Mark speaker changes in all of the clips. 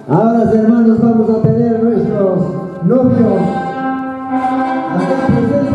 Speaker 1: Ahora, hermanos, vamos a tener nuestros novios acá presentes.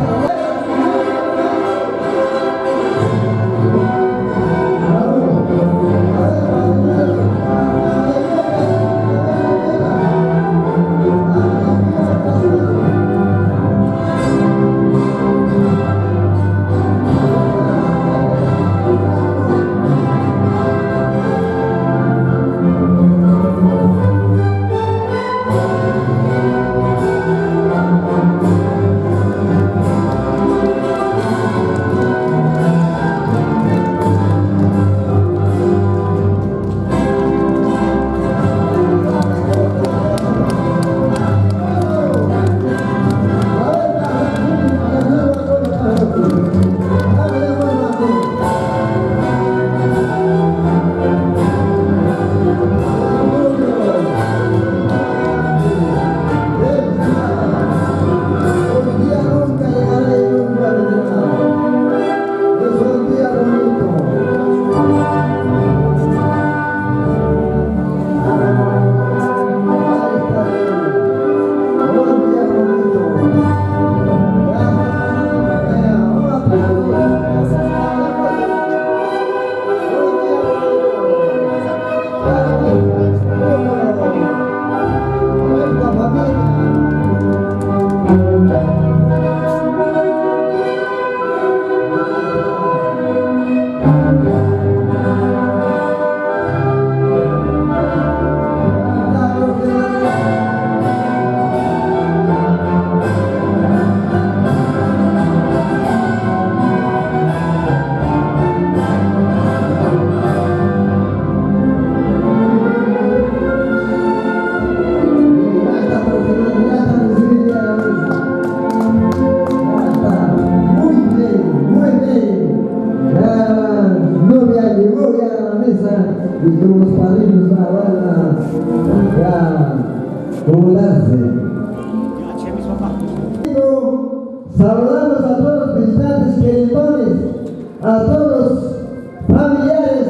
Speaker 1: Y como los padrinos van a acomodarse. Saludamos a todos los visitantes querentones, a todos los familiares.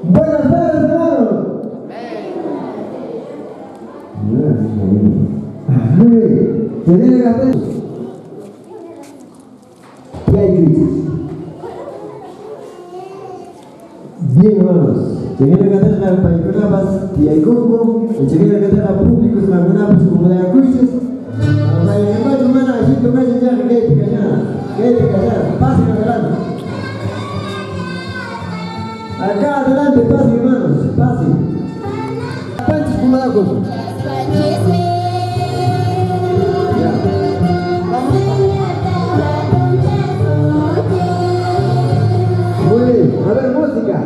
Speaker 1: Buenas tardes, hermanos. Muy bien. Se viene a gastar. Y hay crisis. Bien, hermanos. Se viene a cantar la Paicolapas y hay Coco, se viene a cantar a públicos, la Manapos, como de Acuiches. A la hermana humana, así que me hacen ya que te callar, pasen adelante. Acá adelante, pasen, hermanos, pasen. ¿cómo la cosa? Ya. Muy bien, a ver, música.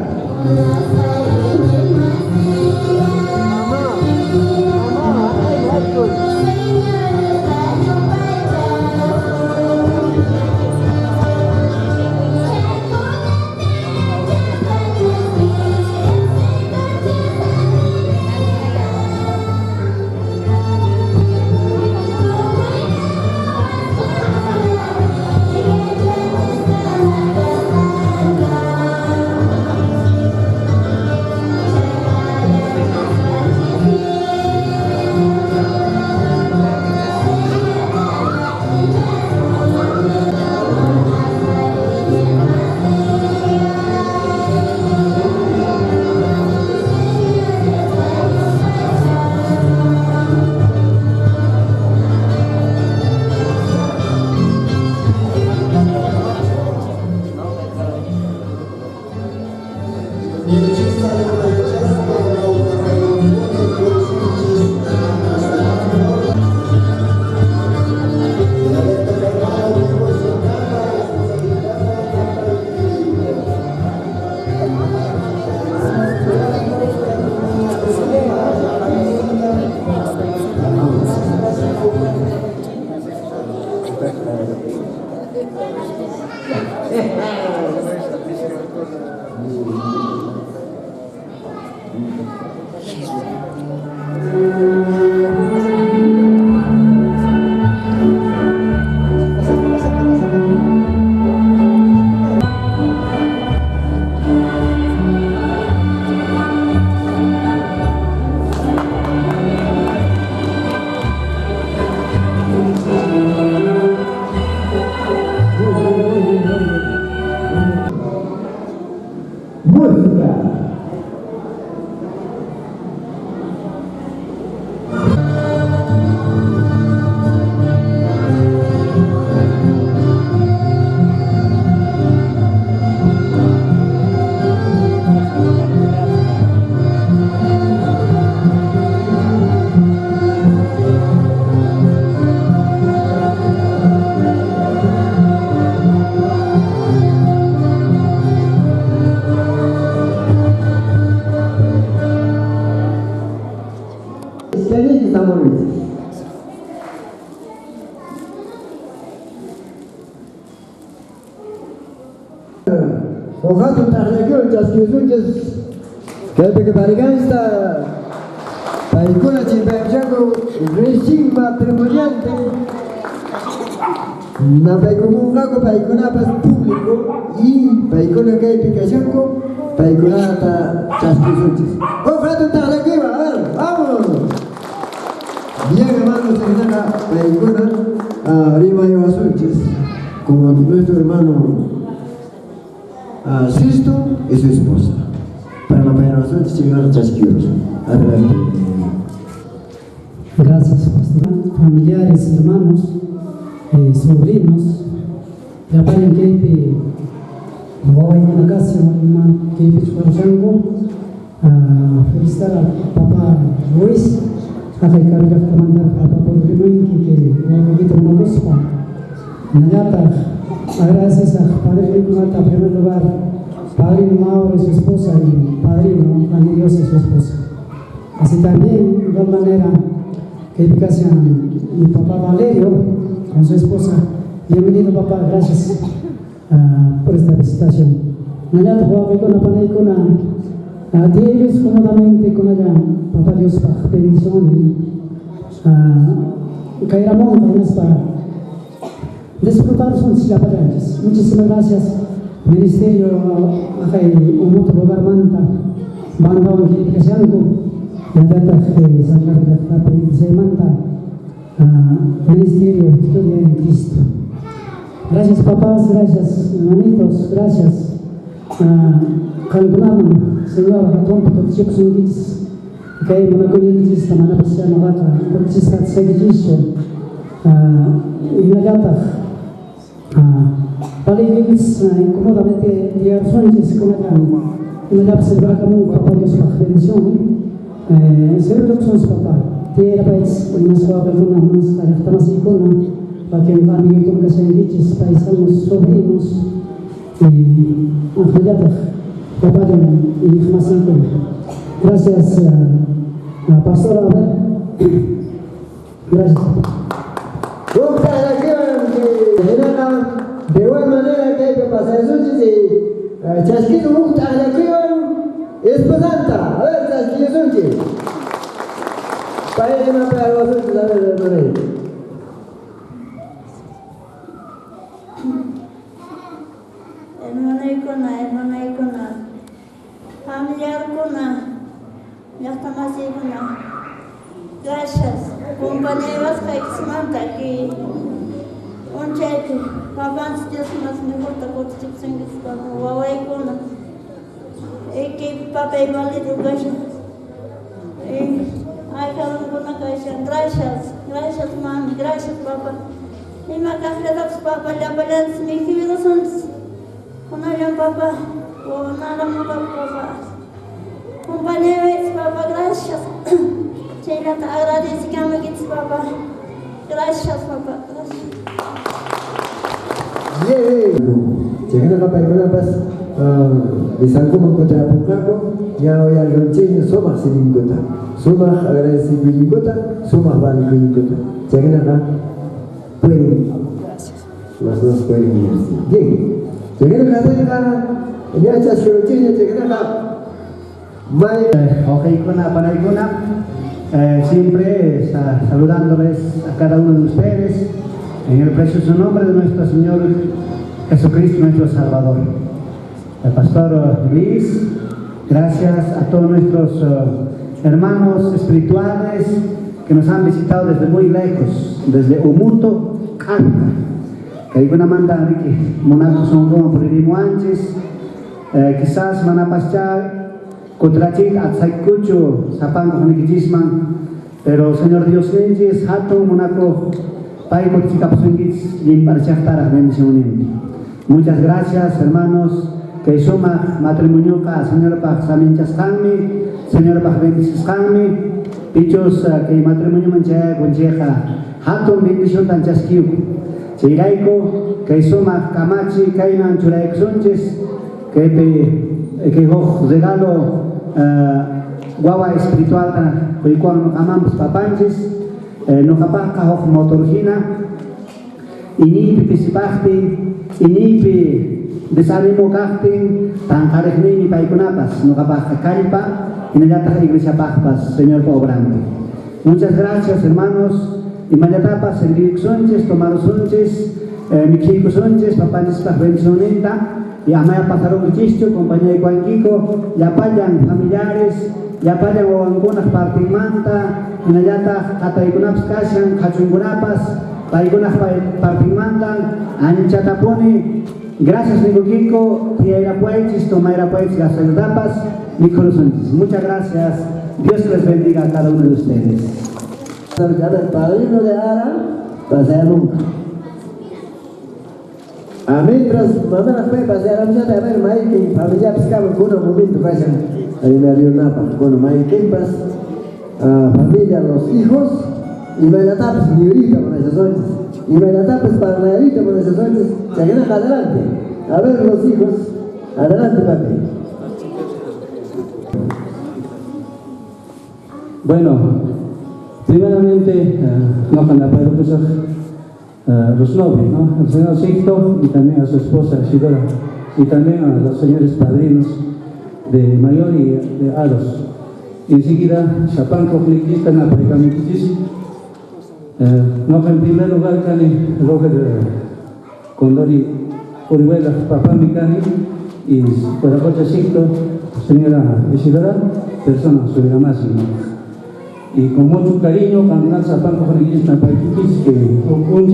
Speaker 1: Ojalá tarde que olhas que os últimos que bargansta paikuna chimpanchaco recién matrimoniante na paikumungaco paikunapas público y paikuna que picachaco paikuna ta chasquisunchis. Ojalá tarde que va, a ver, vamos. Bien hermanos, hermana paikuna Rima y Basunchis como nuestro hermano Sisto y su esposa. Para la peregrinación de señor Chasquiros. Adelante.
Speaker 2: Gracias, pastor. Familiares, hermanos, sobrinos, ya para que voy a la casa, que felicitar a papá Luis, a que carga a mandar a papá Luis, que voy a una cosa. Nayata, gracias a Padre Rico en primer lugar, Padrino Mauro y su esposa y Padrino Juan Dios y su esposa. Así también, de igual manera, que educación mi papá Valerio con su esposa. Bienvenido papá, gracias por esta visitación. Nayata, Juan con la paneicona, tienes cómodamente con allá, papá Dios, para bendición y caer a montañas para disfrutar son silapayantes. Muchísimas gracias, Ministerio un otro lugar manta, banda que se algo, la data de San Carlos se manta, Ministerio Historia en Cristo. Gracias papás, gracias hermanitos, gracias. Calculamos, Señor, a tonto, porque chicos son guitis, que hay una comunidad, tamana pasea novata, porque se está seguido, y la data. Paling incómodamente de Sánchez con la una observar como papá Dios la bendición Seguro somos papá. Tiene país unas cosas unas características icona para que el amigo con que se enriquece paisanos sobrinos Anjayata, papá y más icona. Gracias a Pastor Abel. Gracias.
Speaker 1: De igual manera que hay que pasar eso, chasquido mucho a la que es pesanta. A ver, chasquido sunchi. Para que no pega los sunchi, a ver,
Speaker 3: hermana icona, familiar kuna, ya está más icona. Gracias, compañeros que exmanta que un cheque, papá Dios más mejor te puedo decir que con guay kuna, que papá valido gracias, ay cada una gracias mami, gracias papá, y me café papá la balance mi vida son, una papá, una papá, compañeros papá gracias. Sheila te agradecemos que papá. Gracias papá.
Speaker 1: Llegan a la paikona pas bisangku mengkota bukaku ya yang loncengnya somah sini kota somah agradeci beli kota somah balik beli kota jangan ada puing mas puing jangan kata ini aja loncengnya jangan ada mai
Speaker 4: okay para ikona siempre saludándoles a cada uno de ustedes en el precioso nombre de nuestro Señor Jesucristo, nuestro Salvador. El pastor Luis, gracias a todos nuestros hermanos espirituales que nos han visitado desde muy lejos, desde Umuto, Canta, que hay una manda que monacos son como por el antes, quizás manapachar contra chik atzaykucho sapang konikichisman, pero Señor Dios ninchis hato monaco pai kochikapsungis limparchachtaraj bendiciones. Muchas gracias hermanos que suma matrimonio ka Señor Pach saminchaskanmi, Señor Pach bendiciskanmi, pichos que matrimonio manchaya conseja hato bendición tanchaskiu. Chiraiko que suma kamachi kainan churaiksunchis que hoch regalo guagua espiritual que cuando amamos papanches no capaz que hoch motorgina ini pisipachti ini desánimo kahtin tan karehni paikunapas no capaz que calpa y no ya iglesia pazpas Señor obrante. Muchas gracias hermanos y mayatapas en direcciones tomaros sonches mixico sonches papanches para bendicionenta y amaya pasaron el chisto, compañía de Juanquico, ya payan familiares, ya payan oangunas partimanta, y nayata kataygunaps kashan, kachungunapas, paigunas partimanta, anchatapone, gracias Nico Kiko, tiaira puechis, tomaira puechis, las salutapas, mi corazón. Muchas gracias, Dios les bendiga a cada uno de ustedes.
Speaker 1: El padrino de Ara, pasea nunca. Mientras mamá las puede pasar a ver Mike familia pescaba con un momento pasan ahí me había una con Mike familia los hijos y me la tapas ni ahorita con esas ondas y me la tapas para la ahorita con esas ondas se quedan adelante a ver los hijos adelante papi.
Speaker 5: Bueno, primeramente no con la Pedro los novios, ¿no? El señor Sixto y también a su esposa Isidora y también a los señores padrinos de Mayor y de Aros. Y enseguida, Chapán Conflictista, Naprecamitis, no en primer lugar, Cani, Roger Condori Urihuela, Papá Micani y Cuaracocha Sixto, señora Isidora, persona sobre la máxima. Y con mucho cariño, cuando Chapán Conflictista, que un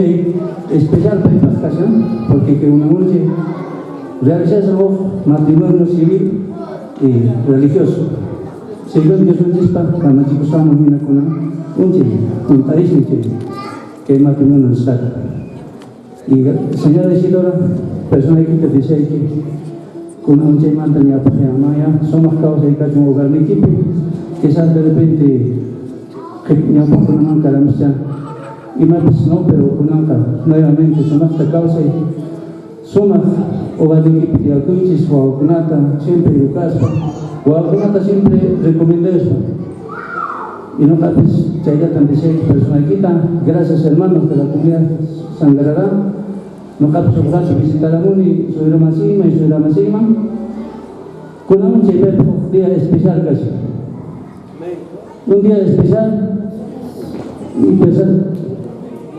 Speaker 5: especial para esta ocasión, porque que una unche realizar el matrimonio civil y religioso. Según Dios un chispa, cuando chicos estamos en un país que el matrimonio está. Y señora Isidora, persona que te dice que con un che mantenía para maya, somos causa de cacho hogar mi equipo, quizás de repente, ya poco no manca la misa, y más pues no, pero con manca, nuevamente, son esta causa y suma, o va de equipo de alcoiches, o algunata, siempre educaspa, o algunata siempre recomienda eso. Y no capes, chaya tan dice personal quita, gracias hermanos de la comunidad Sangarará, no capes obrazo visitar a Muni, soy Ramasima y soy Ramasima, con un día especial casi. Un día especial y pensar,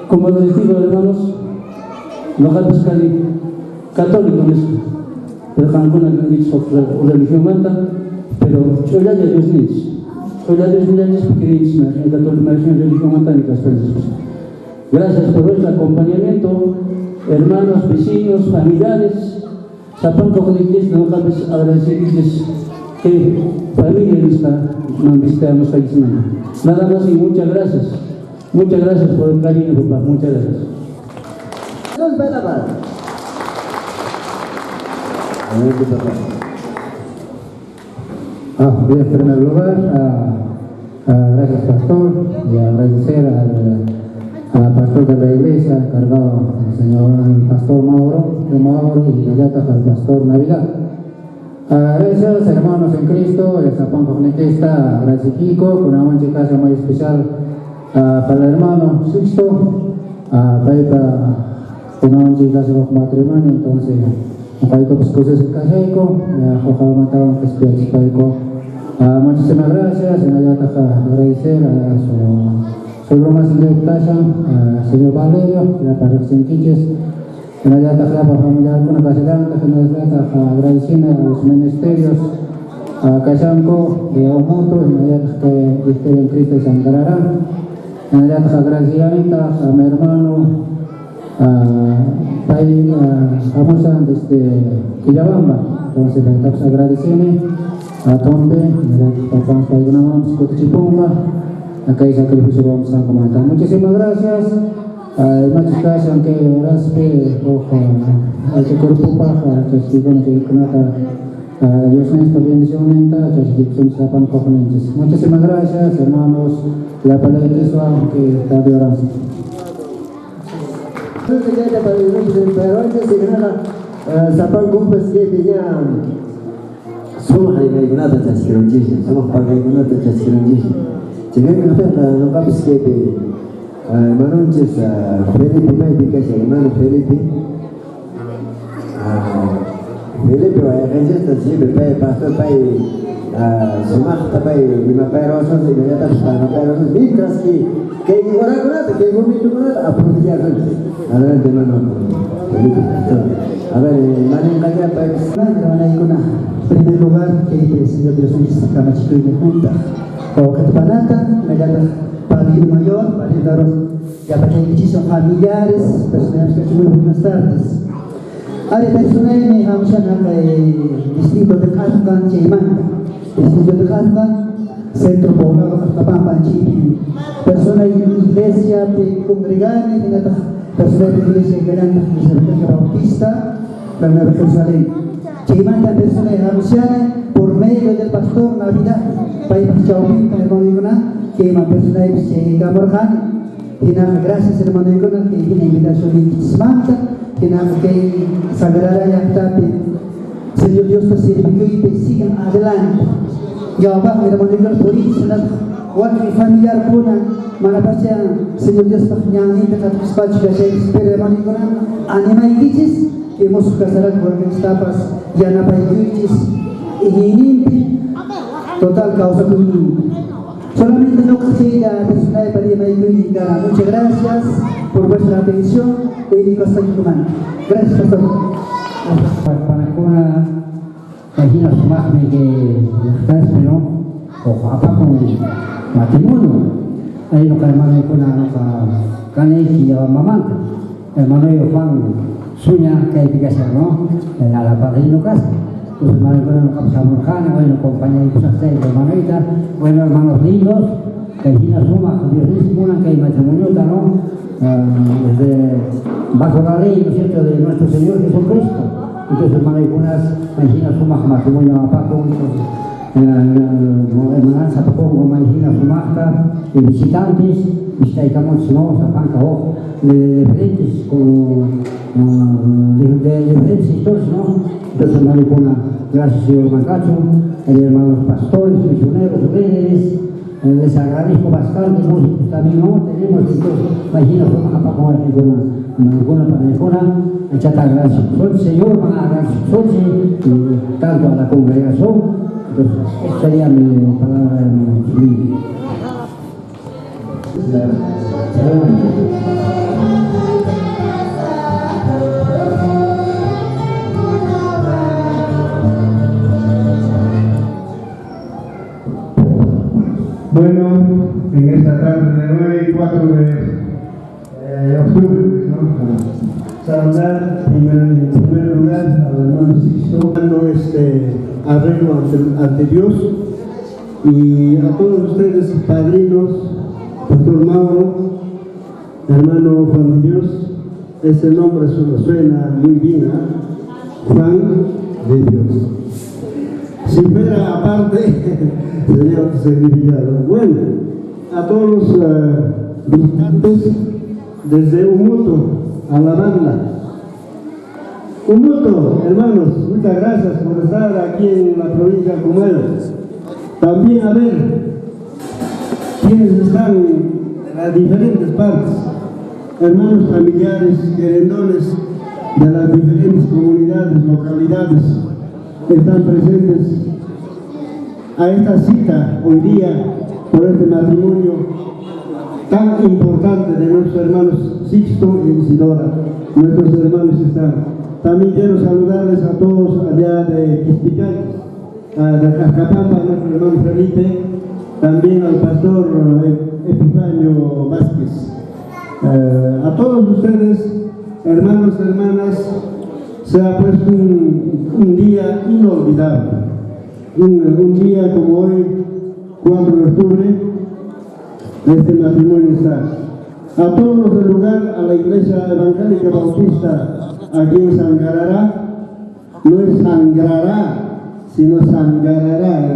Speaker 5: como les digo hermanos, no capes católico en esto, pero alguna religión manda, pero yo ya de Dios niños. Hoy la Dios millones pequeños, en católica religión matánica. Gracias por vuestro acompañamiento, hermanos, vecinos, familiares. Sapan con el no cabes agradecerles que familia nos visitamos aquí semana. Nada más y muchas gracias. Muchas gracias por el cariño, papá. Muchas gracias.
Speaker 6: Bien, en primer lugar, gracias pastor y agradecer al pastor de la iglesia encargado, al pastor Mauro y al pastor Navidad. Gracias hermanos en Cristo, el Zapón Cognitista, gracias Kiko, una mucha casa muy especial para el hermano Sixto, para una mucha casa de matrimonio, entonces Paiko pues cosas en Caseco, ojalá mataron que es Paiko. Muchísimas gracias, en allá agradecer a su broma señor Tasha, señor Valerio, la parroquia Senquiches, en allá para familiar con la casa agradeciendo a los ministerios, a Casanco, de Omoto, en allá que en Cristo de Sangarará, en allá agradecimiento a mi hermano. Vamos desde Quillabamba, entonces estamos agradeciendo a Tombe, papá para una mano, Chipumba, acá hay sacrificio vamos a comentar. Muchísimas gracias. Muchas gracias, aunque raspe, al que cuerpo paja, que sigan que conata, Dios en esta bendición lenta, que son sapan cojonentes. Muchísimas gracias, hermanos, la palabra de Cristo, que está de oración.
Speaker 1: Pero antes de nada, Zapán Gumpas que tenía somos Haigunata Chasquirunji, somos Haigunata Chasquirunji. Si bien no capes que Manunches Felipe Maipica, hermano Felipe, Felipe, registra siempre, pastor, Sumach, Lima Pairosos, y Mediatas, Pairosos, mientras que Haigunata, que Gumito Gunata, aprovechar. Adelante, hermano. A ver, Marín Caña,
Speaker 2: en primer lugar, que el Señor Dios nos saca chico y junta. O que te panata, me llama padrino mayor, padrino ya para que muchísimos familiares, personas que muy buenas tardes. Ahora, personas me hamshan al distrito de Kazkan, Cheimanta. Distrito de Kazkan, centro poblado de Tapampa, Chipi. Personas de iglesia, de congregantes, personas de iglesia grande, de Bautista, la Nueva Jerusalén. Cheimanta personas de ancianas por medio del pastor Navidad. País Chauvin, hermano Igona, que más personas de Gamorjan. Gracias hermano Igona, que tiene invitación de Tismanta, que Sagrada Yactape, Señor Dios te sirve y te sigan adelante. Ya abajo hermano Igona, por eso, wakil familiar puna, manapasya, Señor Dios pahnyangi, dekat despacho que se espera hermano Igona, anima y dices, que hemos casado con las tapas, ya no hay dices, y total causa común. Solamente no quisiera personal para ir a muchas gracias por vuestra atención. Hoy hasta aquí, gracias, pastor.
Speaker 6: Para una página más que estás, ¿no? O apa con matrimonio. Ahí no cae mal con la canela y mamá. Hermano yo Juan sueña que hay que hacer, ¿no? A la padrino casa. Pues hermano, bueno, capsamos Jana, bueno, compañeros de hermanita, bueno, hermanos lindos, que aquí la suma, Dios una que hay matrimonio, ¿no? Desde bajo la ley, ¿no es cierto?, de nuestro Señor Jesucristo. Entonces, hermano, hay unas, aquí la suma, matrimonio a Paco,
Speaker 4: hermanas Zapocongo, Marigina, Fumasta, visitantes, visitaicamos no, Zapanca, ojo, de diferentes, de diferentes sectores, ¿no? Entonces, hermano, gracias, señor Mancacho, hermanos pastores, misioneros, líderes, les agradezco bastante, músicos también, ¿no? Tenemos, entonces, imagina, fuimos a Paco, alguna panejona, echata gracias, Señor, van a dar su tanto a la congregación. Entonces, esa sería mi palabra, mi
Speaker 7: Bueno, en esta tarde de hoy, 4 de octubre, ¿no? Saludar en primer lugar al hermano Sixto, dando este arreglo ante Dios, y a todos ustedes, padrinos, Pastor Mauro, hermano Juan de Dios, ese nombre suena muy bien, ¿eh? Juan de Dios. Si fuera aparte, sería otro significado. Bueno, a todos los visitantes, desde Umuto, a la banda. Umuto, hermanos, muchas gracias por estar aquí en la provincia de Comuelo. También a ver quienes están en las diferentes partes, hermanos familiares, querendones de las diferentes comunidades, localidades, están presentes a esta cita hoy día por este matrimonio tan importante de nuestros hermanos Sixto y Isidora. Nuestros hermanos están. También quiero saludarles a todos allá de Quispicay, de Cascapamba, nuestro hermano Felipe, también al pastor Epifanio Vázquez. A todos ustedes, hermanos y hermanas, se ha puesto un día inolvidable, un día como hoy, 4 de octubre, este matrimonio está. A todos del lugar, a la Iglesia Evangélica Bautista, aquí en Sangarará, no es Sangrará, sino Sangarará,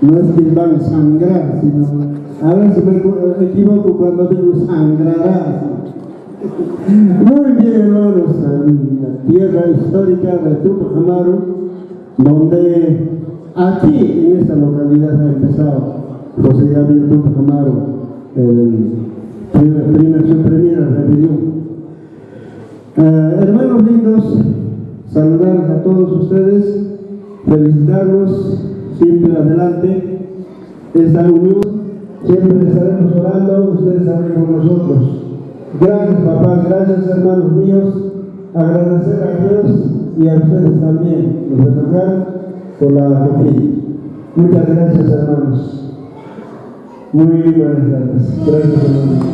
Speaker 7: no es que van a sangrar, sino, a ver si me equivoco cuando digo Sangrará. Muy bien, hermanos, en la tierra histórica de Tupac Amaru, donde aquí en esta localidad ha empezado José Gabriel Tupac Amaru, su primera rebelión. Hermanos lindos, saludarles a todos ustedes, felicitarlos, siempre adelante, esta unión, siempre estaremos orando, ustedes saben con nosotros. Gracias, papás, gracias, hermanos míos, agradecer a Dios y a ustedes también, los de tocar, por la acogida. Muchas gracias, hermanos. Muy buenas tardes. Gracias, hermanos.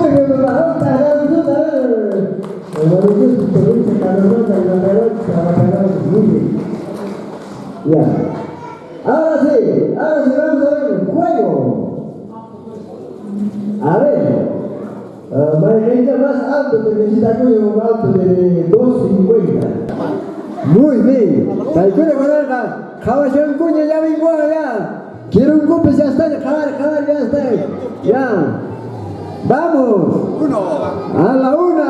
Speaker 7: Muy bien, muy bien. Ya. Ahora sí, vamos a ver el juego. A ver. Margarita más alto, porque necesita cuello alto de 2.50. Muy bien. Calcula con la Jabashon Cuña ya vengo ya. Quiero un golpe, ya está, jabar, ya está. Ya. Vamos. A la 1.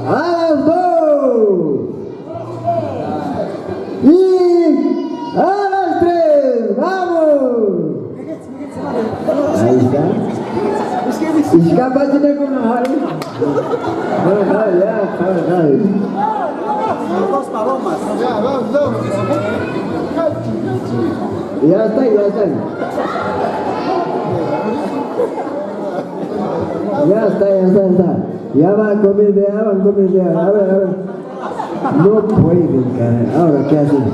Speaker 7: A las 2. Y a las 3. Vamos. Ahí está. ¿Y capaz de con una jari? Ya. Dos palomas. Ya, vamos. Ya está. Ya está. Ya van a comer. A ver. No pueden, cara. Ahora, ¿qué hacen?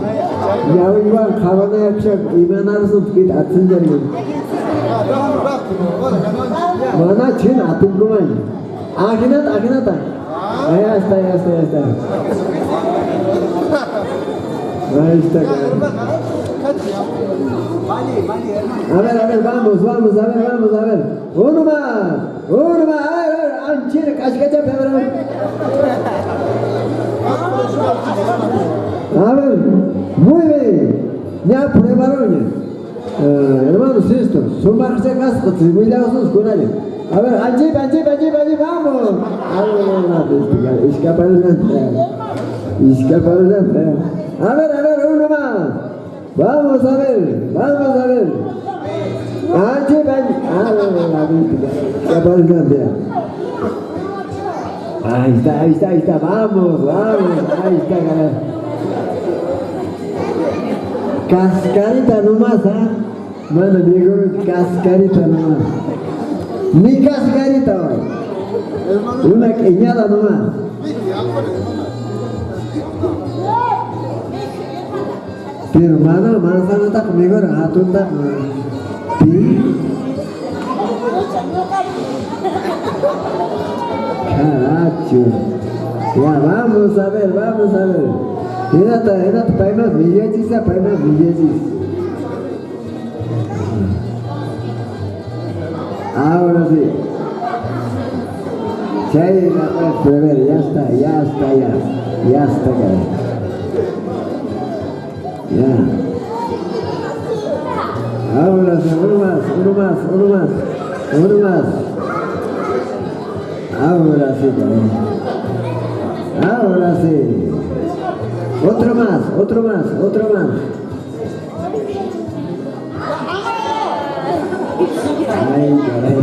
Speaker 7: Ya igual, jabana yapacak. İmanarsın git atın gelin. Mana çin atın kuman. Aginat. Ya está. Ahí está. A ver, vamos, a ver. Uno más. A ver, anchir, kaç yapıyor.
Speaker 1: A ver, muy bien. Ya pruebaron. Hermanos, estos son más secas, cuidadosos con ellos. A ver, allí, vamos. Escapar adelante. A ver, uno más. Vamos a ver. Allí, escapar adelante. Ahí está, vamos, ahí está, caray. Cascarita nomás, Mano, digo, cascarita nomás. Ni cascarita hoy. Una queñada nomás. Pero mana, manzana está conmigo, rato está. Caracho. Ya, vamos a ver. Enak paymas billetes. Ahora sí. Ya está, caray. Ya. Ahora sí, uno más. Ahora sí, caray. Ahora sí. Otro más. Ay, caray.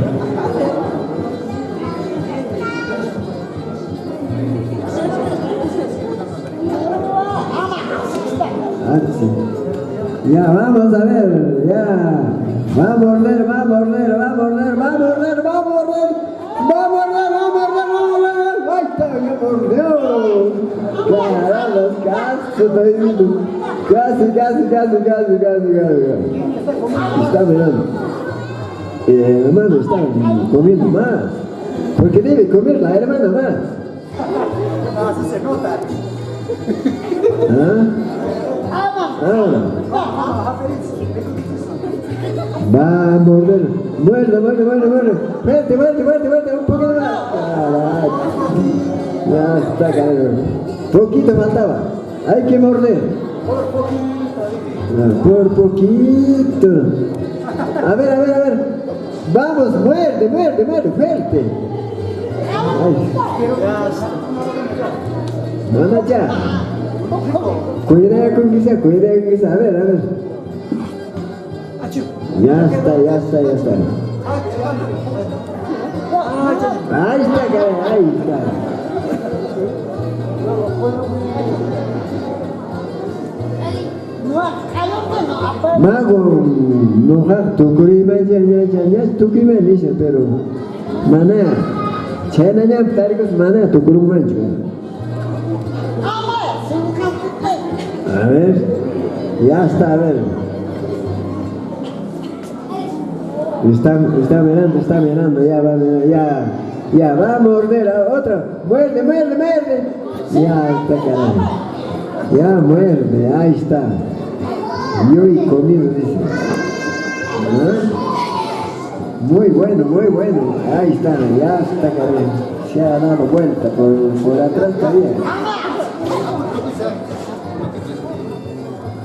Speaker 1: Ya, vamos a ver, ya. Va a morder. Ahí está, ya mordió. Casi. Está mirando. Hermano, está comiendo más. Porque debe comer la hermana más.
Speaker 8: Así se nota.
Speaker 1: Va a morder. Muerde. Un poquito más. Ya está, carajo. Poquito faltaba. Hay que morder. Por poquito. A ver. Vamos, muerde, fuerte. Mana ya. Cuidado con quizá. A ver. Ya está. Ahí está. Mago, no tukuri dice, pero mana, chenanya tarikos mana tukuru mancho. A ver, ya está, a ver. Está mirando, ya va a morder a otro. Muerde. Ya está, carajo. Ya muerde, ahí está. Yo he comido, dice. Muy bueno. Ahí está, ya está, carajo. Se ha dado vuelta por atrás todavía.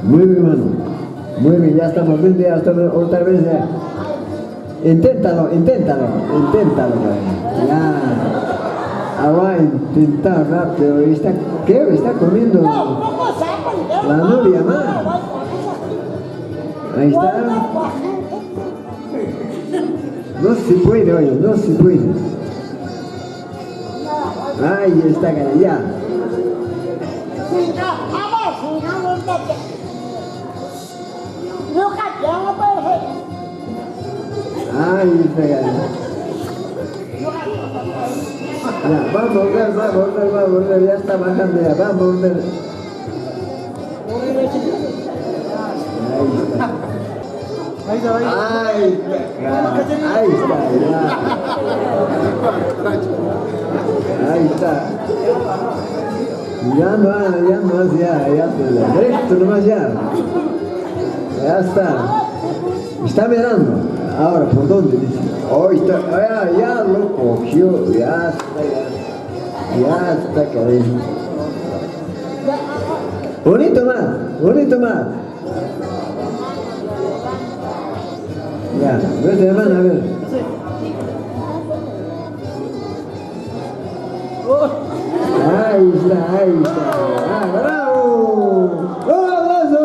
Speaker 1: Muy bien, hermano. Muy bien, ya estamos bien, ya estamos otra vez ya. Inténtalo. Ya. Ahora va a intentar rápido. Está comiendo la novia más. Ahí está. No se puede, oye, no se puede. Ahí está, ya. Ahí está, ya, va a morder, ya está bajando, ya, va a morder. Ahí está, ya. Ahí está. Ya no, recto nomás ya. Ya está. Está mirando. Ahora, ¿por dónde? Dice. Oh, está, ya lo cogió. Ya está, cariño. Bonito más, bonito más. Ya, nuestra hermana, a ver. Ahí está, ahí está. Ah, ¡bravo! ¡Un abrazo!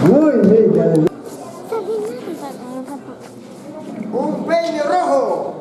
Speaker 1: Muy bien, Karen.
Speaker 8: Un peine rojo.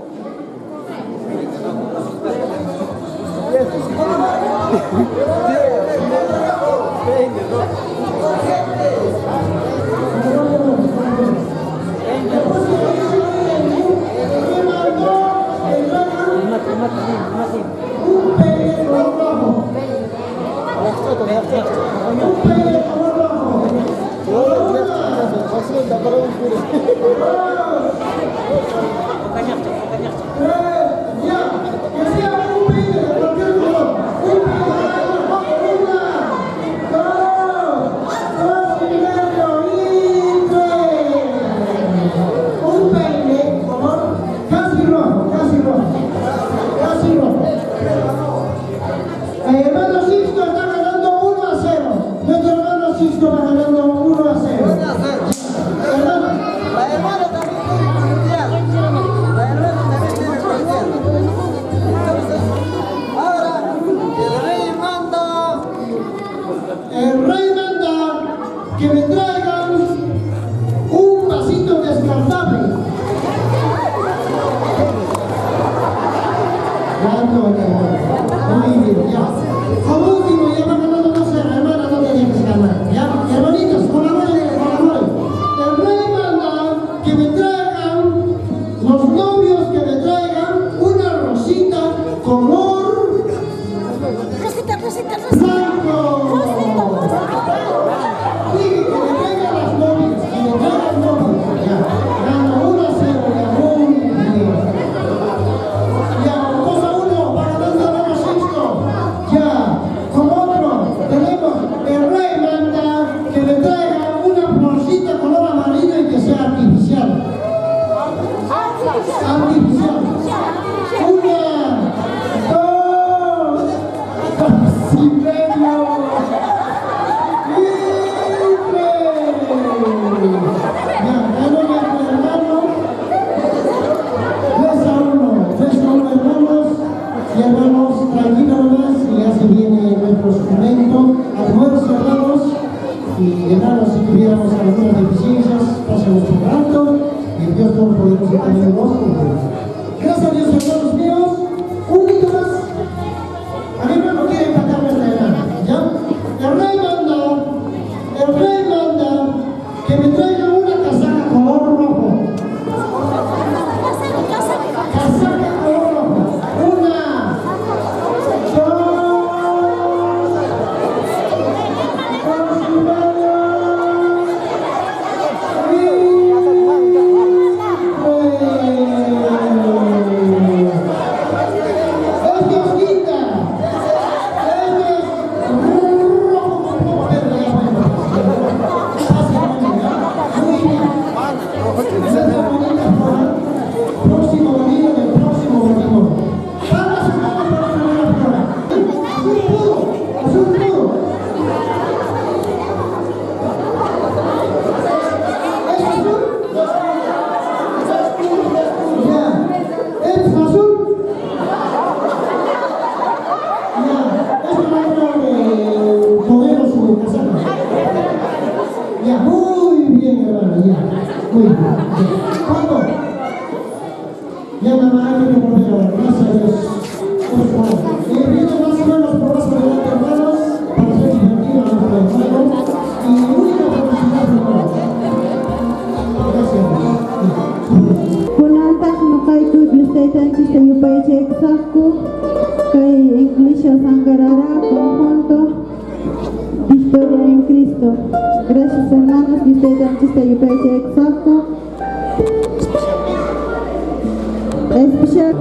Speaker 2: Hermano Sixto está ganando 1-0. Nuestro hermano Sixto va ganando 1-0.
Speaker 8: La hermana también tiene potencial. La hermana también tiene potencial. Ahora,
Speaker 2: el rey manda que me traigan un vasito descartable. Muy bien, ya. Como último, ya va ganando 2-0, hermana, no tenías que ganar. Ya, hermanitos, colaboren, colaboren. El rey manda que me traigan, los novios que me traigan una rosita color blanco. Dije que me traigan las novias, que me traigan novios. Ya, gano 1-0, ya, muy bien. Ya, 2-1, va ganando hermano Sixto. Ya, con otro, tenemos el rey manda que me traiga una florcita color amarillo y que sea artificial. Artificial. 1, 2, 2,5. Hermanos, tranquilos nomás, y ya se viene nuestro suplemento, almuerzo, hermanos, y hermanos, si tuviéramos algunas deficiencias, pasemos por alto, y Dios Todopoderoso también nos conceda. Gracias a Dios, hermanos míos, un minuto más. A mi hermano quiere empatar nuestra hermana, ¿ya? El rey manda que me traigan una casaca color rojo. Casaca color rojo. 1, 2, próximo domingo del próximo domingo. Vamos a ver por la primera flora. Azul puro, azul puro. ¿Es azul? Ya. ¿Es azul? Ya. Es un otro modelo su casaca. Ya, muy bien, hermano, ya. Muy bien. ¿Cuándo? Ya mamá, hay que volver ahora, gracias a Dios. Por favor. Pido más o menos por más adelante, hermanos, para hacer divertido a nuestro hermano. Y única felicidad, hermano. Gracias.
Speaker 9: Kunantak makaitu justaitan chiste yupai chexaku kai Iglesia Sangarara Conjunto Victoria en Cristo. Gracias hermanos, justaitan chiste yupai chexaku. Especial.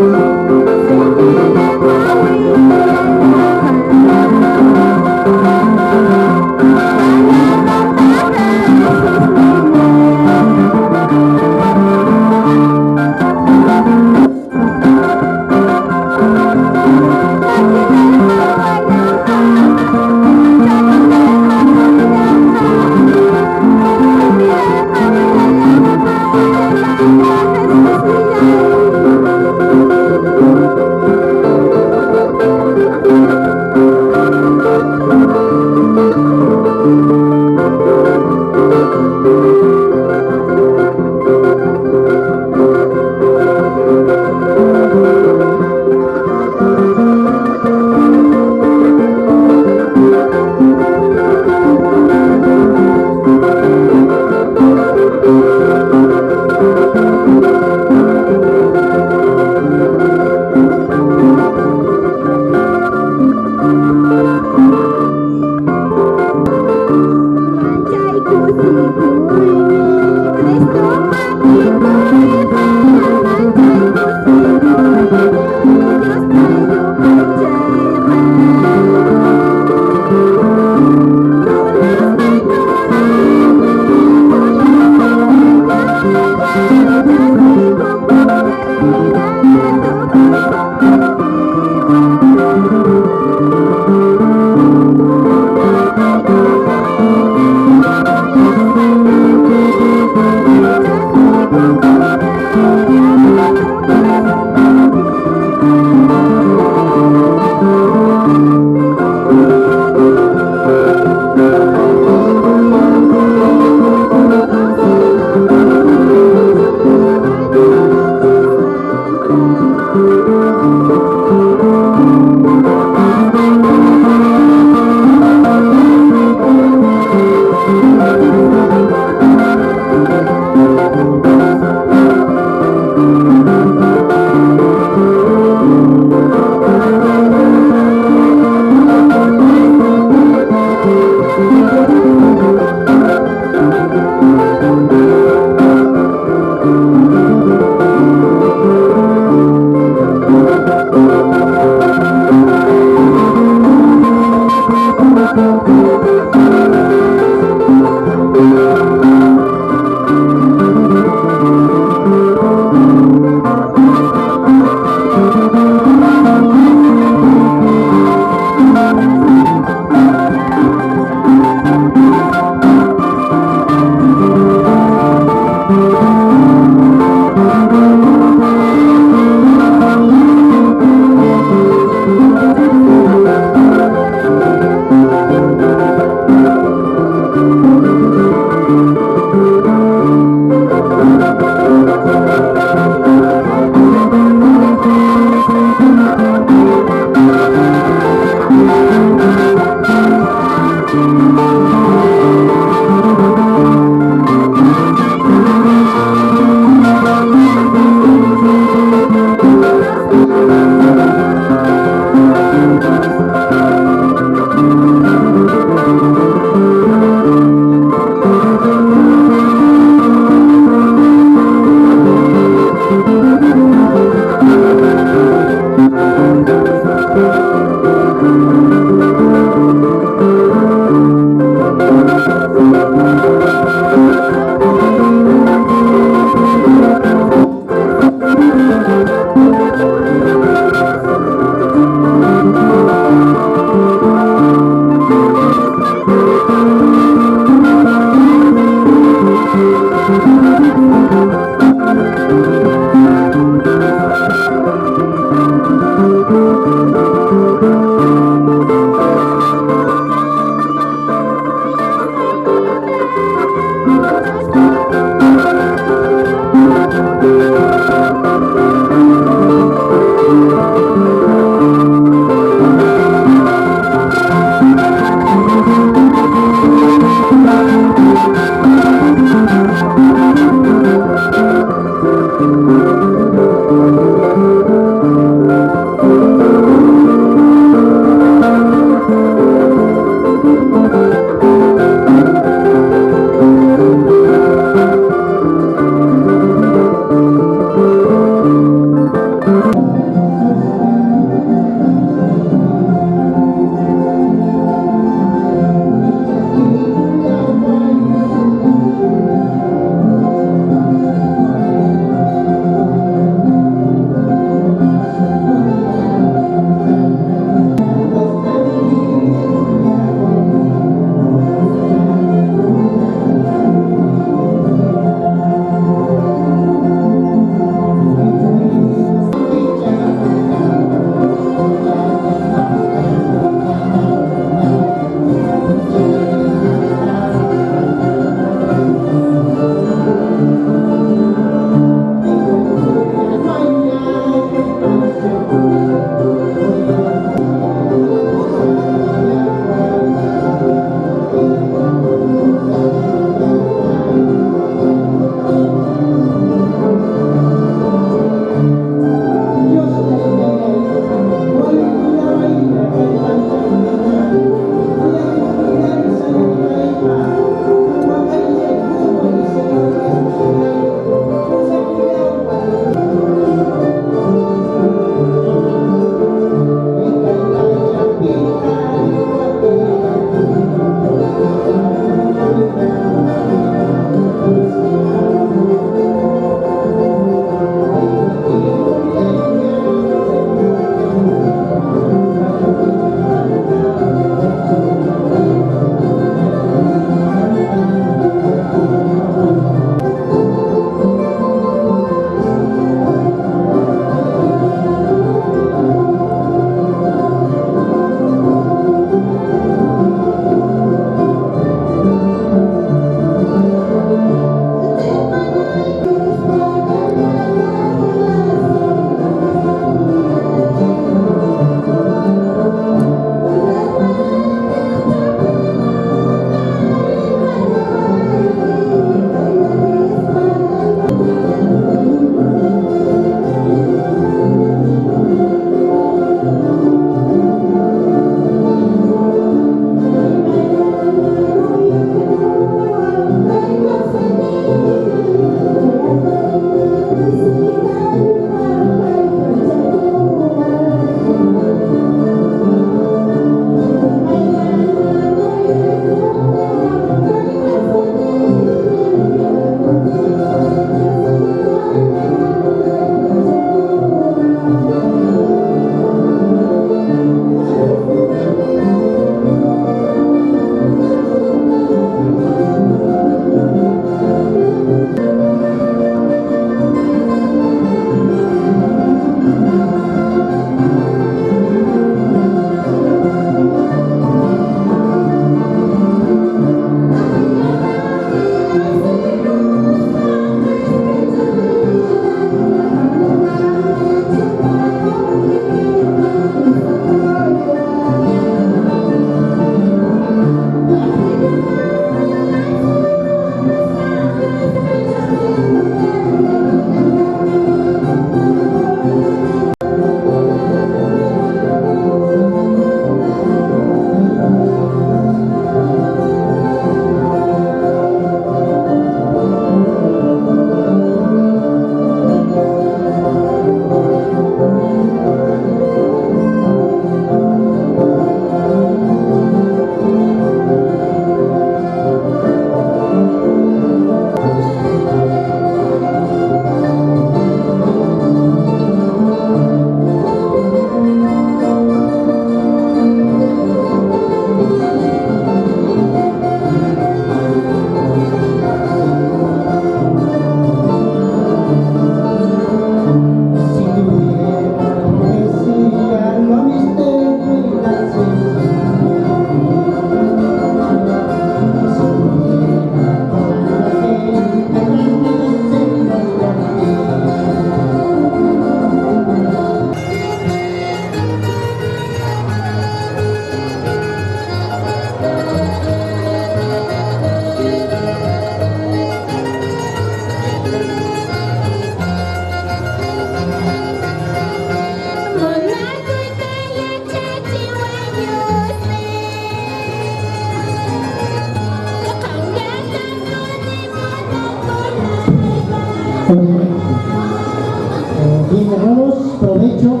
Speaker 2: provecho.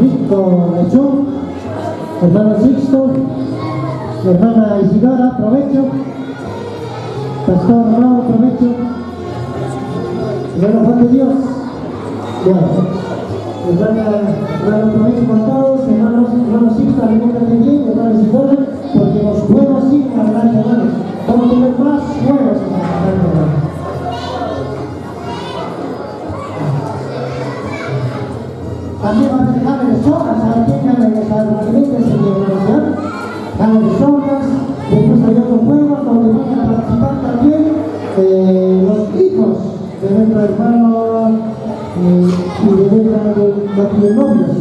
Speaker 2: Rico Lechón, hermano Sixto, hermana Isidora, provecho. Pastor Mauro, provecho. Hermano Juan de Dios, hermano provecho con todos, hermano Sixto, alimentate bien, hermano Isidora, porque los huevos siguen adelante, hermanos. Vamos a tener más huevos adelante, hermanos. También van a dejar de sogas, ¿saben qué? Alimentense de universidad, dejar de sogas, después hay otros juegos donde van a participar también los hijos de nuestro hermano y de nuestros matrimonios.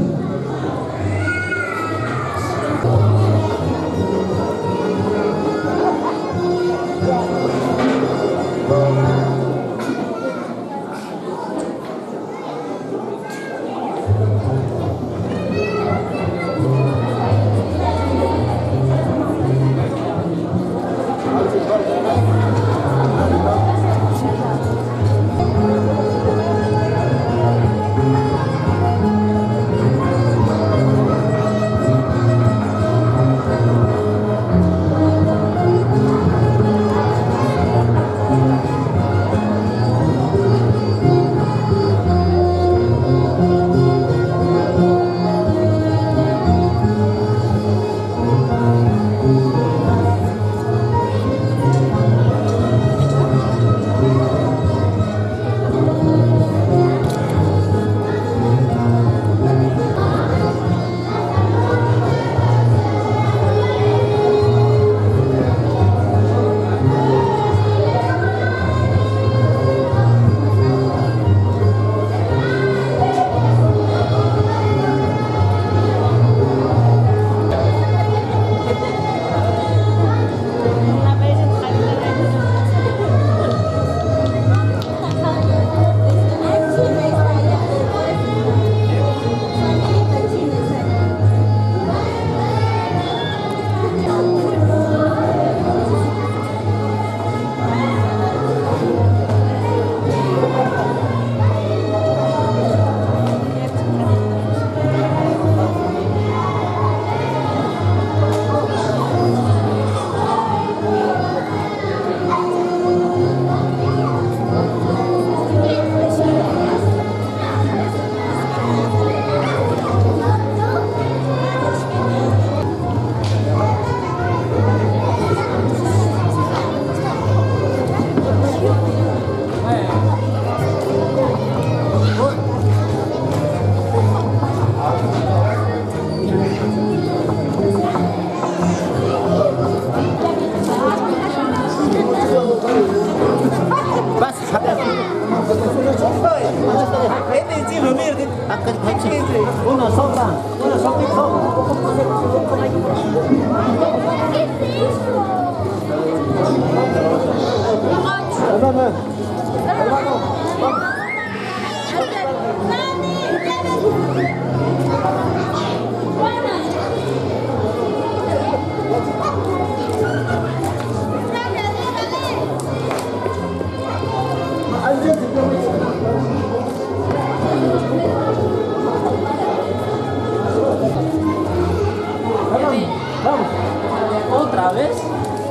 Speaker 8: ¿Otra vez?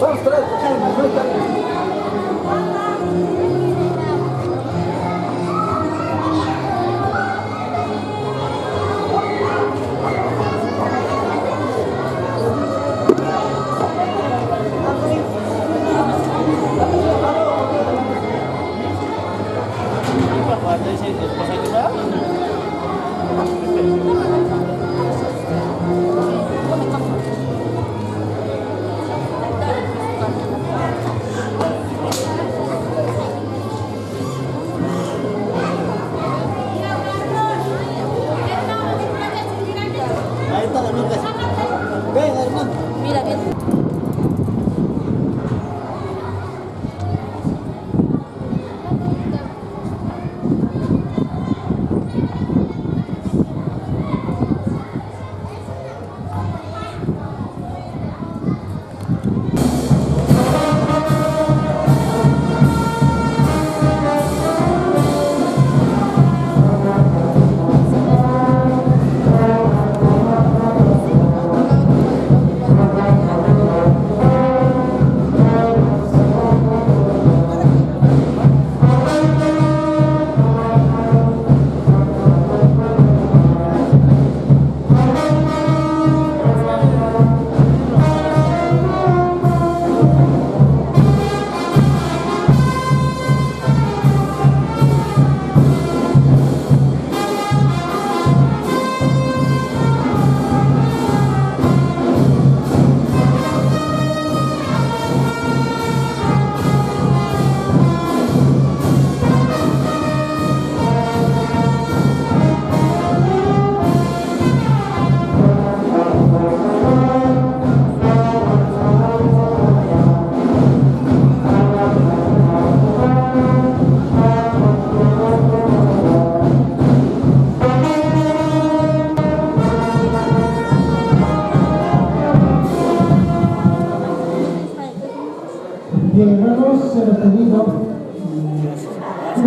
Speaker 8: Vamos, Mira bien.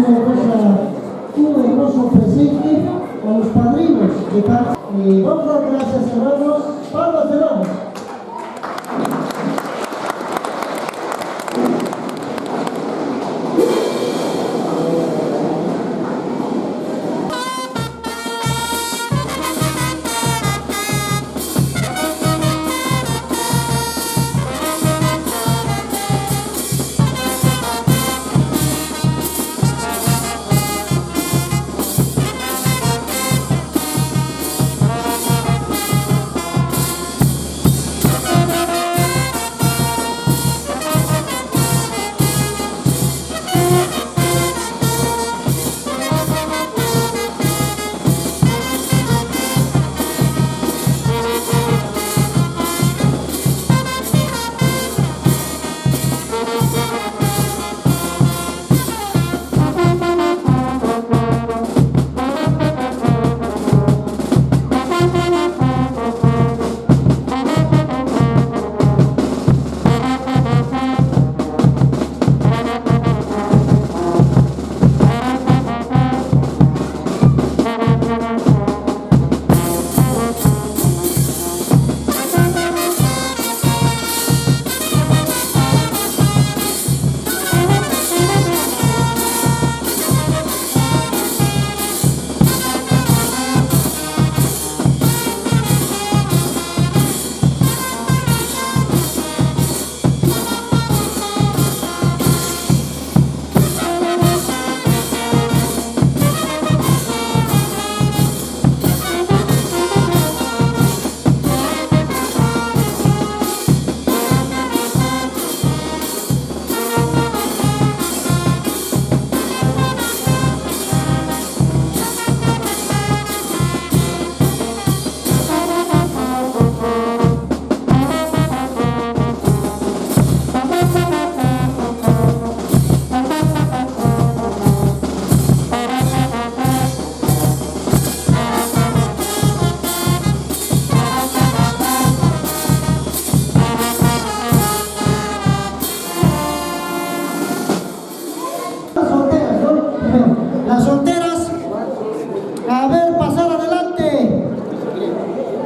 Speaker 1: un hermoso presente a los padrinos de cada. Vamos a dar gracias, hermanos. Palmas de mano. Las solteras, a ver, pasar adelante.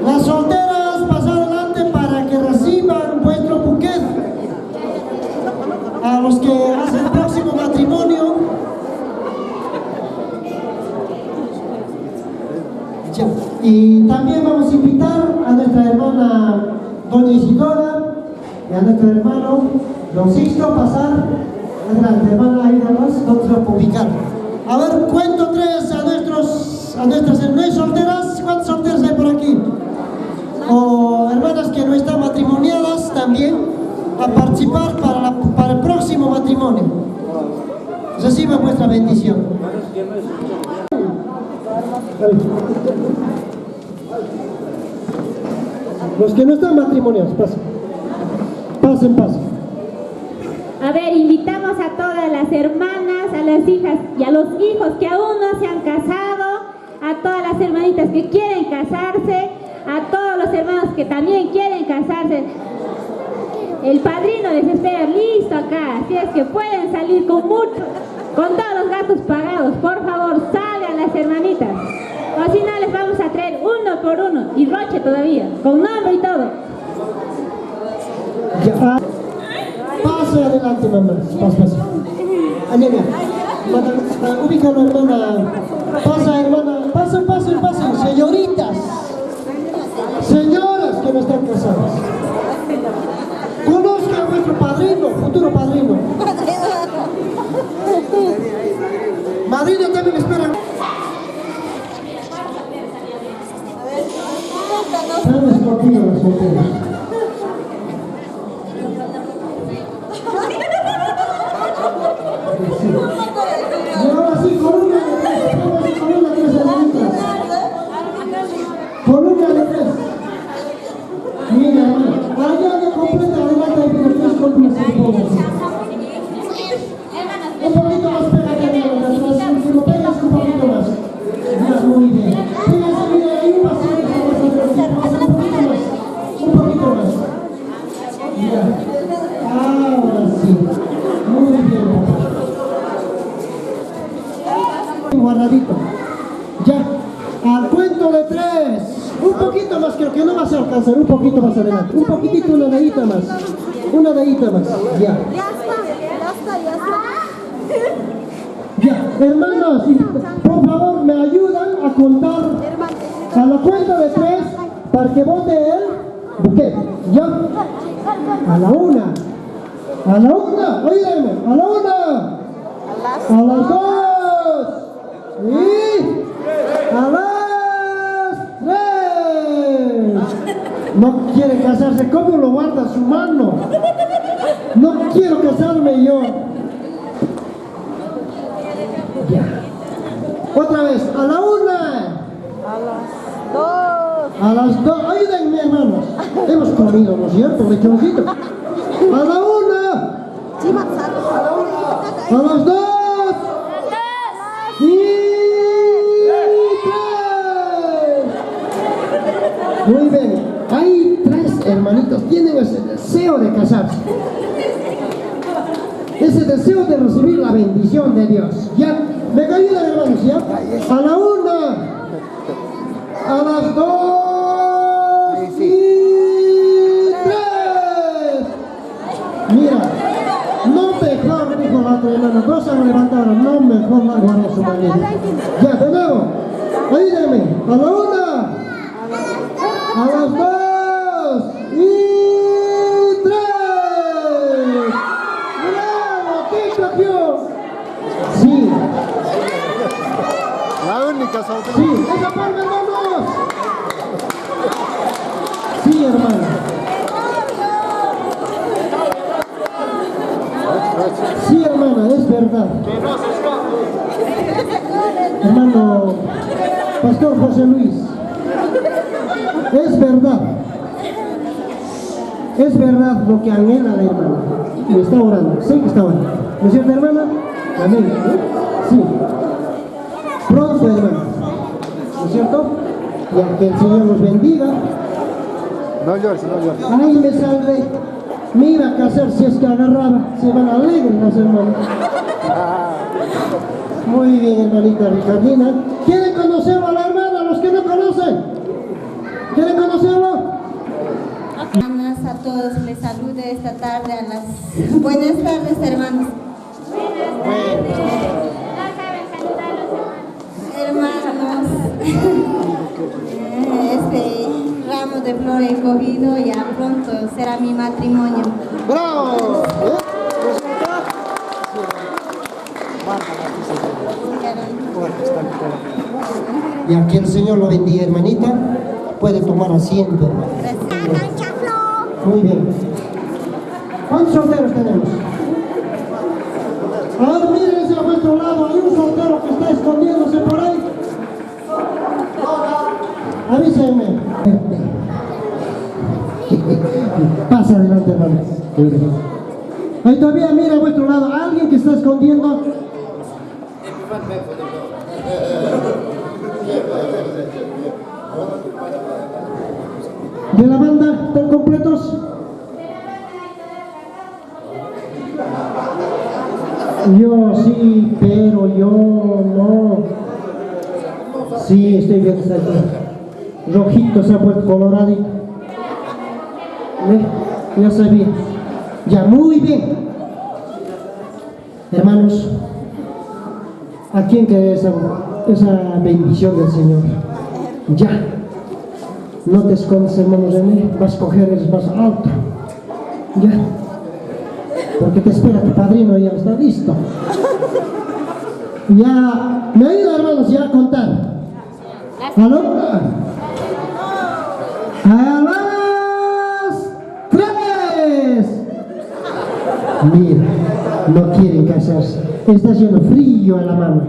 Speaker 1: Las solteras, pasar adelante para que reciban vuestro buquet. A los que hacen el próximo matrimonio. Ya. Y también vamos a invitar a nuestra hermana doña Isidora y a nuestro hermano don Sixto a pasar. Adelante, hermana Aida Ross, vamos a publicar. A ver, cuento tres a nuestras hermanas solteras. ¿Cuántas solteras hay por aquí? O hermanas que no están matrimoniadas también, a participar para el próximo matrimonio. Reciban vuestra bendición. Los que no están matrimoniados, pasen. Pasen.
Speaker 10: A ver, invitamos a todas las hermanas, a las hijas y a los hijos que aún no se han casado, a todas las hermanitas que quieren casarse, a todos los hermanos que también quieren casarse. El padrino les espera listo acá, así es que pueden salir con todos los gastos pagados. Por favor, salgan las hermanitas, o si no les vamos a traer uno por uno, y roche todavía, con nombre y todo.
Speaker 1: Ya. Pase adelante, mamá. Pase. Añaña. Ubícalo, hermana. Pasa, hermana. Pasen. Señoritas. Señoras que no están casadas. Conozcan a vuestro padrino, futuro padrino. Madrina también espera. Estamos contigo, los solteros. Y ahora sí, columna de tres hermanitas. Columna de tres. Mira, hermano. Allá de completa, adelante, hay que tres columnas en todo. Un poquito más pégate, hermano. Si lo pegas un poquito más. Muy bien. Pégase, mira, ahí un pasito. Un poquito más. bien guardadito. Ya, al cuento de 3. Un poquito más, creo que no vas a alcanzar, un poquito más adelante. Un poquitito, una dedita más. Una dedita más, ya. Ya, hermanos, por favor, me ayudan a contar a la cuenta de 3 para que vote el buquet. Ya, a la 1. A la 1, oídeme, a la 1. A las 2. Y a las 3. No quiere casarse, ¿cómo lo guarda su mano? No quiero casarme yo. Ya. Otra vez, a la 1. A las 2. Ayúdenme, hermanos. Hemos comido, ¿no es cierto? Lechoncito. A la 1. A las 2. Y 3. Muy bien. Hay 3 hermanitos. Tienen ese deseo de casarse. Ese deseo de recibir la bendición de Dios. ¿Ya? ¿Me ayudan, hermanos? ¿Ya? A la 1. A las 2. Y 3. Mira. No mejor, dijo la otra hermana. 2 se levantaron. No mejor la guardia su marido. Ya, de nuevo. Ayúdenme. A la 1. A las 2. Y 3. Sí.
Speaker 8: La única soltera.
Speaker 1: Sí, esa parte, hermanos. Sí, hermano. Sí, hermana, es verdad. Hermano Pastor José Luis, es verdad. Es verdad lo que anhela la hermana. Y está orando, sé que está orando. ¿No es cierto, hermana? Amén. Sí. Pronto, hermana. ¿No es cierto? Y que el Señor nos bendiga.
Speaker 8: No llores, no llores.
Speaker 1: Ay, me salvé. Me iba a casar si es que agarraba. Se van alegres las hermanas. Muy bien, hermanita Ricardina. ¿Quieren conocerlo a la hermana? Los que no conocen. ¿Quieren conocerlo?
Speaker 11: Hermanas, a todos les salude esta tarde a las... Buenas tardes, hermanos. Hermanos, este ramo de flor he cogido, ya pronto será mi matrimonio.
Speaker 1: ¡Bravo! Y aquí el Señor lo bendiga, hermanita. Puede tomar asiento, hermano. Muy bien. ¿Cuántos solteros tenemos? Ahora miren a vuestro lado, hay un soltero que está escondiéndose por ahí. Avísenme. Pasa adelante, hermano. Ahí todavía mira a vuestro lado, alguien que está escondiendo. ¿De la banda están completos? Yo sí, pero yo no. Sí, estoy bien, está aquí. Rojito se ha puesto colorado. Ya sabía. Ya, muy bien. Hermanos, ¿a quién quiere esa bendición del Señor? Ya. No te escondes, hermano René, vas a coger el más alto. Ya. Porque te espera tu padrino, ya está listo. Ya. ¿Me ayuda, hermanos, ya a contar? ¿Aló? A las 3. Mira, no quieren casarse. Está haciendo frío a la mano.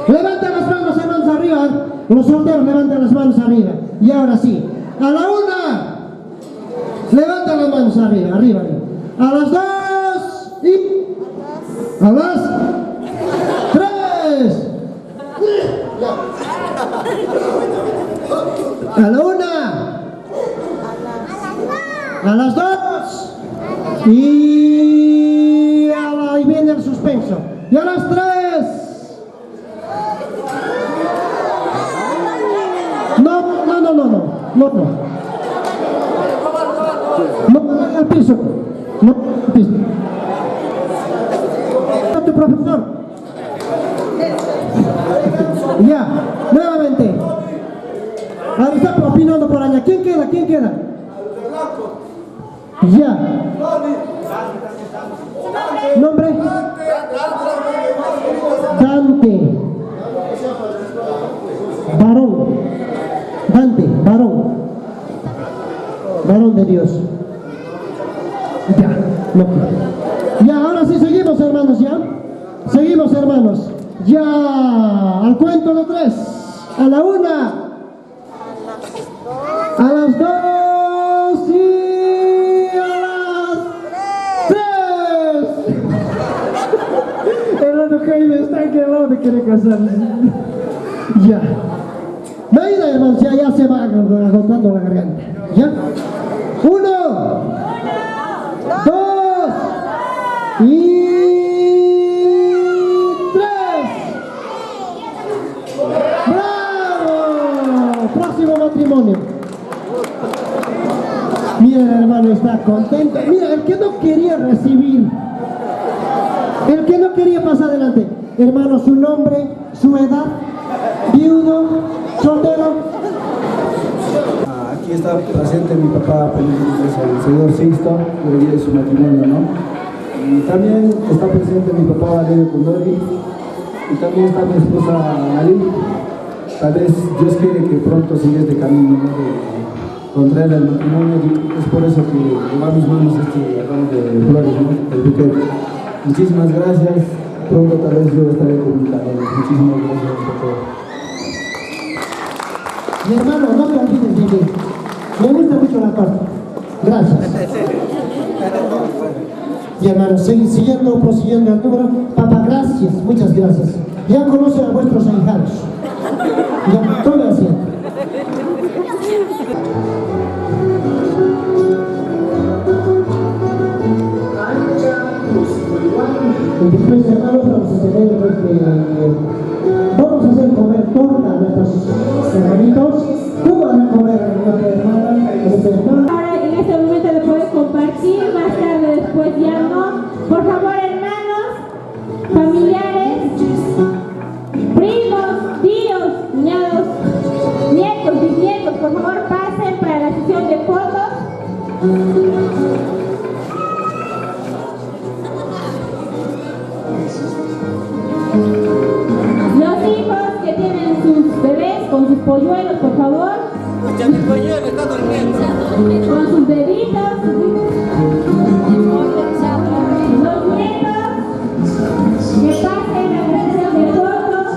Speaker 1: Levanta las manos, hermanos, arriba. Los solteros levantan las manos arriba. Y ahora sí. A la 1. Levanta las manos arriba, arriba. A las 2. Y a las 3. A la 1. A las 2. Y ahí viene el suspenso. Y a las 3. No. No, al piso. No, al piso. A tu profesor. Ya, nuevamente. Ahora está opinando por allá. ¿Quién queda? Ya. Nombre. Dante. Varón de Dios. Ya, no. Ya, ahora sí seguimos, hermanos, ya. Seguimos, hermanos. Ya, al cuento de 3. A la 1. A las 2 y a las 3. Hermano Jaime está quemado de querer casarse. Ya. Venga, hermanos, ya se va agotando la garganta. ¿Ya? 1, 2 y 3. ¡Bravo! Próximo matrimonio. Mira, hermano, está contento. Mira, el que no quería recibir, el que no quería pasar adelante. Hermano, su nombre, su edad, viudo, soltero.
Speaker 12: Aquí está presente mi papá, el señor Sixto, que hoy es su matrimonio, ¿no? Y también está presente mi papá Valerio Condori, y también está mi esposa Ali. Tal vez Dios quiere que pronto siga este camino, ¿no? De contraer el matrimonio, y es por eso que lleva a mis manos este ramo de flores, ¿no? El buquete. Muchísimas gracias, pronto tal vez yo estaré comunicando. Muchísimas gracias por todo.
Speaker 1: Mi hermano, no te olvides de mí. Me gusta mucho la torta. Gracias. Y hermano, prosiguiendo el número. Papá, gracias, muchas gracias. Ya conocen a vuestros ahijados. Ya, tome asiento. Y después, hermanos, vamos a tener vamos a hacer comer torta a nuestros hermanitos. ¿Cómo van a comer a hermana?
Speaker 10: Ahora en este momento lo puedes compartir, más tarde después ya no. Por favor, hermanos, familiares, primos, tíos, cuñados, nietos, bisnietos, por favor pasen para la sesión de fotos. Los hijos que tienen sus bebés con sus polluelos, por favor.
Speaker 8: Mi polluelo está durmiendo.
Speaker 10: Con sus bebitos. Los nietos que pasen a la sesión de fotos.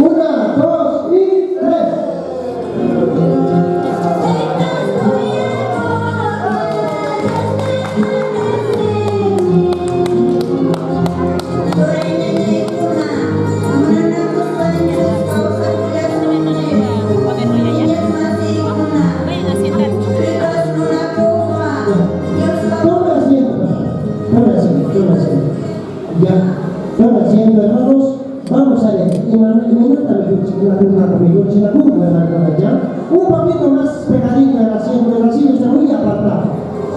Speaker 1: 1, 2 y 3. Hermanos, vamos a leer. Un poquito más pegadito el asiento está muy apartado.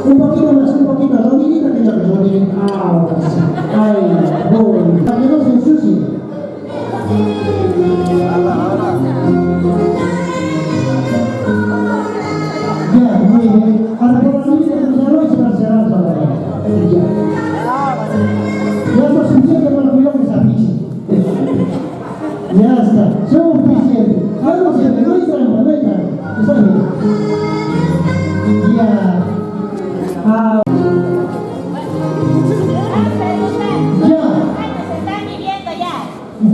Speaker 1: Un poquito más, rodillita que yo rodillita. Ahora sí. Ay, voy. Para que no se ensucie. Ya, muy bien. Ahora por la rodilla de los arroz se va a cerrar para la ya. Ya está suficiente para cuidar que se afiche. Ya está, suficiente. Vamos a ver, no hay trampa, no hay trampa. Está bien. Ya. Ah.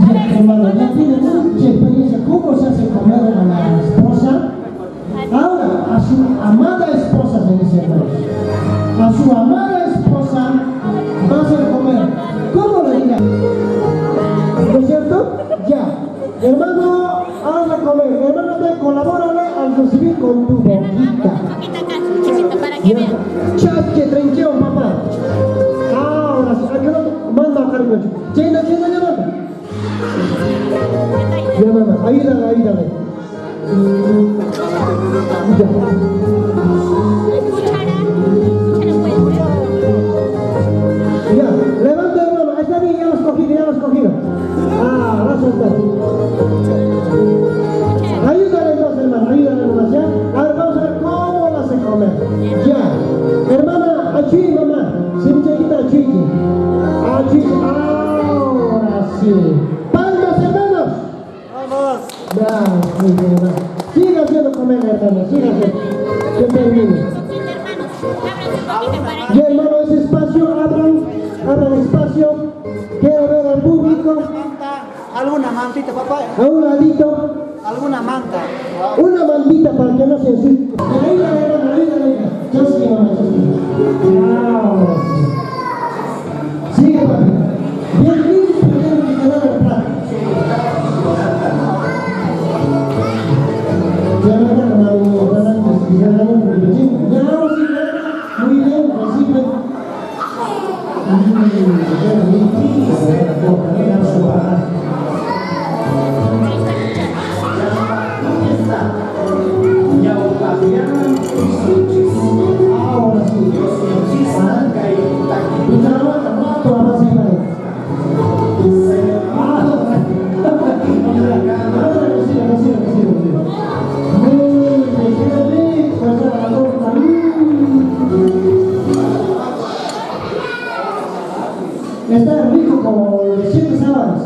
Speaker 1: Ya, hermano, ya tiene mucha experiencia. ¿Cómo se hace comer a la esposa? Ahora, a su amada esposa se dice, hermano. A su amada esposa va a hacer comer. ¿Cómo le diga? ¿No es cierto? Ya. Hermano, hazle comer. Hermano, te colabórale al recibir con tu boquita.
Speaker 10: Para que vean.
Speaker 1: Chache, trinqueo, papá. Ahora sí, manda a cariño. Chena, ya manda. Ya, mamá, ayúdale. Ya. Ya, levanta hermano, está bien, ya lo has cogido. Ah, va a soltar. Ayúdale entonces, hermano, nomás, ya. A ver, vamos a ver cómo la hace comer. Ya. Hermana, achí, mamá. Sinchequita, achí. Ahora sí. ¡Palmas, hermanos! ¡Vamos! Bravo, muy bien, hermano. Siga haciendo comer, hermano, siga haciendo. Que termine. Ya, hermano, ese espacio, abran espacio. Quiero ver al público.
Speaker 4: ¿Alguna mantita, papá?
Speaker 1: A un ladito.
Speaker 4: ¿Alguna manta?
Speaker 1: Una mantita para que no se ensucie. Ayúdale, hermano. Yo sí, mamá, yo sí. Ahora sí. Sigue, papi. Bien limpio, tiene que quedar el plato. Ya me dan una muy bien, recibe. Ahora sí. Está rico como de 7 sábados.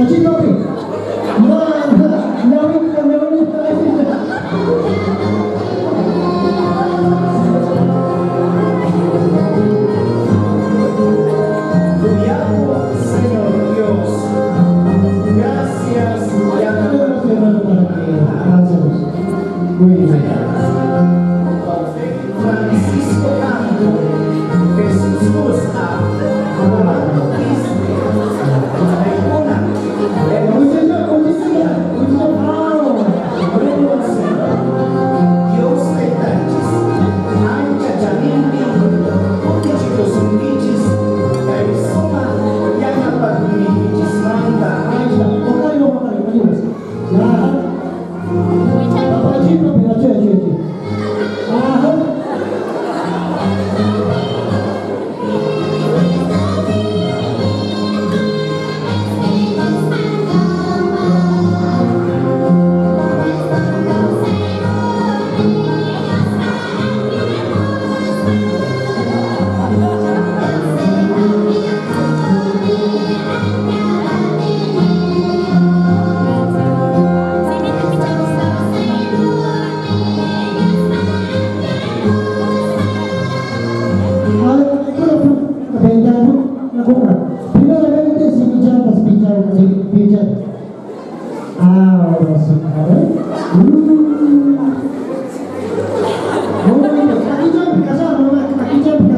Speaker 1: Ajib,